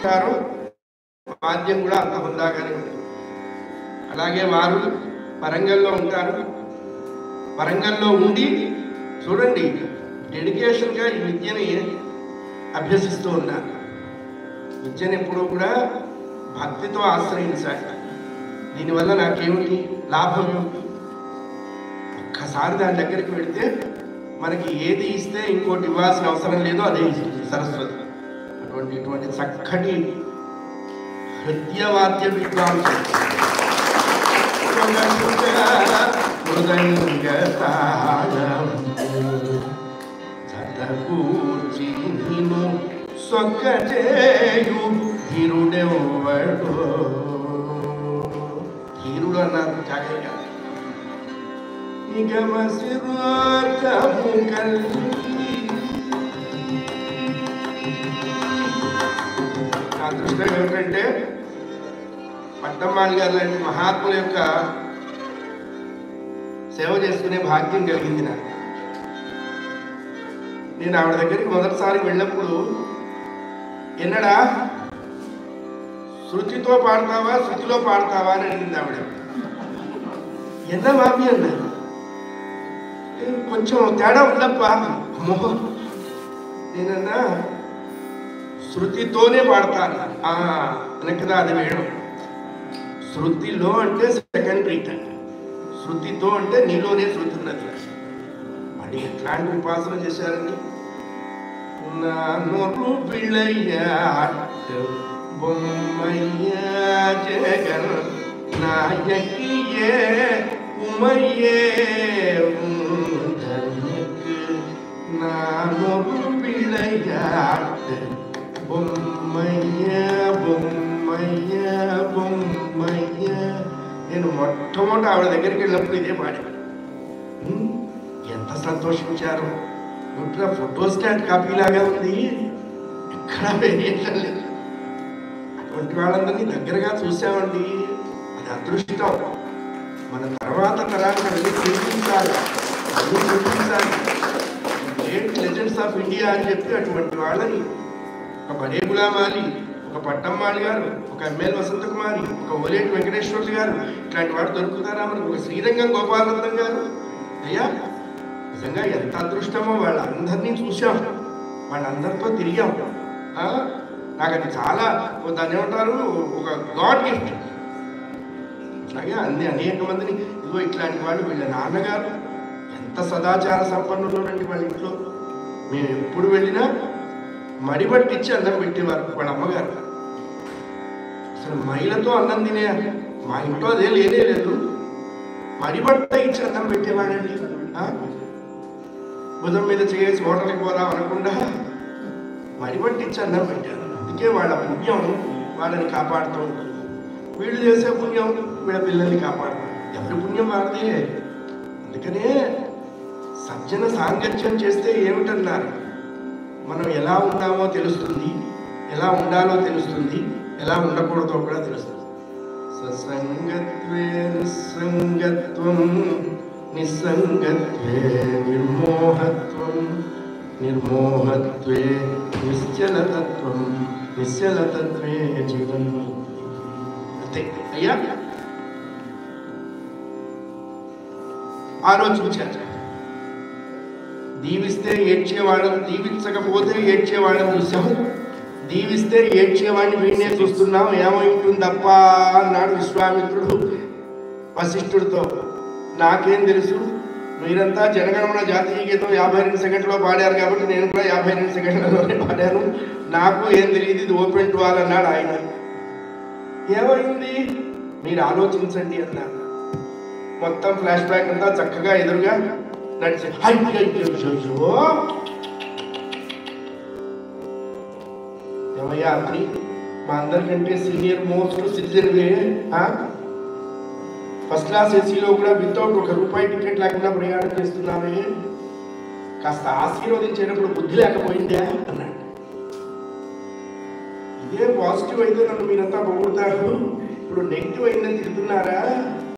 ఉంటారో వాద్యం కూడా అంత హుందాగానే ఉంటుంది. అలాగే వారు వరంగల్లో ఉంటారు. వరంగల్లో ఉండి చూడండి డెడికేషన్గా ఈ విద్యని అభ్యసిస్తూ ఉన్నారు. విద్యను ఎప్పుడూ కూడా భక్తితో ఆశ్రయించాలి. దీనివల్ల నాకేమిటి లాభం? ఒక్కసారి దాని దగ్గరికి వెళితే మనకి ఏది ఇస్తే ఇంకోటి ఇవ్వాల్సిన అవసరం లేదో అదే ఇస్తుంది సరస్వతి. ఇటువంటి చక్కటి హృదయవాద్య విద్వాంసం కూర్చి నిన్ను సొక్కచేయు ధీరుడెవ్వడు. ధీరుడు అన్నారు జాగ్రత్త. నా దృష్టిలో ఏమిటంటే పట్టమ్మాళి గారు లాంటి మహాత్ముల యొక్క సేవ చేసుకునే భాగ్యం కలిగింది నాకు. నేను ఆవిడ దగ్గరికి మొదటిసారి వెళ్ళినప్పుడు ఎన్నడా శృతితో పాడతావా శృతిలో పాడతావా అని అడిగింది ఆవిడ. ఎన్న మాపి అన్నారు. కొంచెం తేడా ఉందప్ప. అమ్మో నేనన్నా శృతితోనే పాడతాను వెనకదా అది వేయడం. శృతిలో అంటే సెకండరీ అండి, శృతితో అంటే నీలోనే శృతి ఉన్నది. మరి ఎట్లాంటి ఉపాసన చేశారండి. నొరు పిళ్ళయ్యా బొమ్మయ్య జగన్ నాయకియే ఉమయ్యే నొరు పిళ్ళయ్యా బొమ్మయ్య బొమ్మయ్య బొమ్మయ్య. నేను మొట్టమొదటి ఆవిడ దగ్గరికి వెళ్ళినప్పుడు ఇదే పాడాను. ఎంత సంతోషించారు. ఇంట్లో ఫోటోస్టాట్ కాపీ లాగా ఉంది, ఎక్కడా వేరియేషన్ లేదు. అటువంటి వాళ్ళందరినీ దగ్గరగా చూసామండి. అది అదృష్టం. మన తర్వాత తరానికి వెళ్ళి చూపించాలి, గ్రేట్ లెజెండ్స్ ఆఫ్ ఇండియా అని చెప్పి అటువంటి వాళ్ళని ఒక బడే గులామాలి, ఒక పట్టమ్మాళి గారు, ఒక ఎంఎల్ వసంత కుమారి, ఒక ఓలేటి వెంకటేశ్వర్లు గారు, ఇట్లాంటి వాడు దొరుకుతారా మనకు? ఒక శ్రీరంగం గోపాలందం గారు. అయ్యా నిజంగా ఎంత అదృష్టమో. వాళ్ళందరినీ చూసాం, వాళ్ళందరితో తిరిగాం. నాకు అది చాలా దాన్ని ఏమంటారు ఒక గాడ్ గిఫ్ట్. అట్లాగే అనేక మందిని ఇదిగో ఇట్లాంటి వాళ్ళు వీళ్ళ నాన్నగారు ఎంత సదాచార సంపన్నులోనండి. వాళ్ళ ఇంట్లో మేము ఎప్పుడు వెళ్ళినా మడిబట్టిచ్చి అన్నం పెట్టేవారు వాళ్ళ అమ్మగారు. అసలు మైలతో అన్నం తినే మా ఇంట్లో అదే లేనే లేదు. మడిబట్ట ఇచ్చి అన్నం పెట్టేవాడండి. భుజం మీద చేసి హోటల్కి పోదాం అనకుండా మడిబట్టిచ్చి అన్నం పెట్టారు. అందుకే వాళ్ళ పుణ్యం వాళ్ళని కాపాడుతూ ఉంటుంది. వీళ్ళు చేసే పుణ్యం వీళ్ళ పిల్లల్ని కాపాడుతుంది. ఎవరి పుణ్యం వాడితే. అందుకనే సజ్జన సాంగత్యం చేస్తే ఏమిటన్నారు, మనం ఎలా ఉన్నామో తెలుస్తుంది, ఎలా ఉండాలో తెలుస్తుంది, ఎలా ఉండకూడదో కూడా తెలుస్తుంది. ససంగత్వే నిస్సంగత్వం నిస్సంగత్వే నిర్మోహత్వం నిర్మోహత్వే నిశ్చలతత్వం నిశ్చలతత్వే జీవన్. అంతే అయ్యా. ఆలోచించారు. దీవిస్తే ఏడ్చేవాళ్ళం, దీవించకపోతే ఏడ్చేవాళ్ళం చూసాం. దీవిస్తే ఏడ్చేవాడిని వీడినే చూస్తున్నాం. ఏమై ఉంటుందప్ప అన్నాడు విశ్వామిత్రుడు వశిష్ఠుడితో. నాకేం తెలుసు, మీరంతా జనగణమన జాతీయ గీతం 52 సెకండ్లో పాడారు కాబట్టి నేను కూడా 52 సెకండ్లలోనే పాడాను. నాకు ఏం తెలియదు, ఇది ఓపెన్ టు ఆల్ అన్నాడు ఆయన. ఏమైంది మీరు ఆలోచించండి అన్నారు. మొత్తం ఫ్లాష్ బ్యాక్ అంతా చక్కగా ఎదురుగా నడిచి ఏమయ్యా అతని మా అందరికంటే సీనియర్ మోస్ట్ సిటిజన్వే, ఫస్ట్ క్లాస్ ఏసీలో కూడా వితౌట్ ₹1 టికెట్ లేకుండా ప్రయాణం చేస్తున్నామే, కాస్త ఆశీర్వదించేటప్పుడు బుద్ధి లేకపోయిందా అన్నాడు. ఇదే పాజిటివ్ అయితే నన్ను మీరంతా పొగుడుతారు, ఇప్పుడు నెగిటివ్ అయిందని తిడుతున్నారా?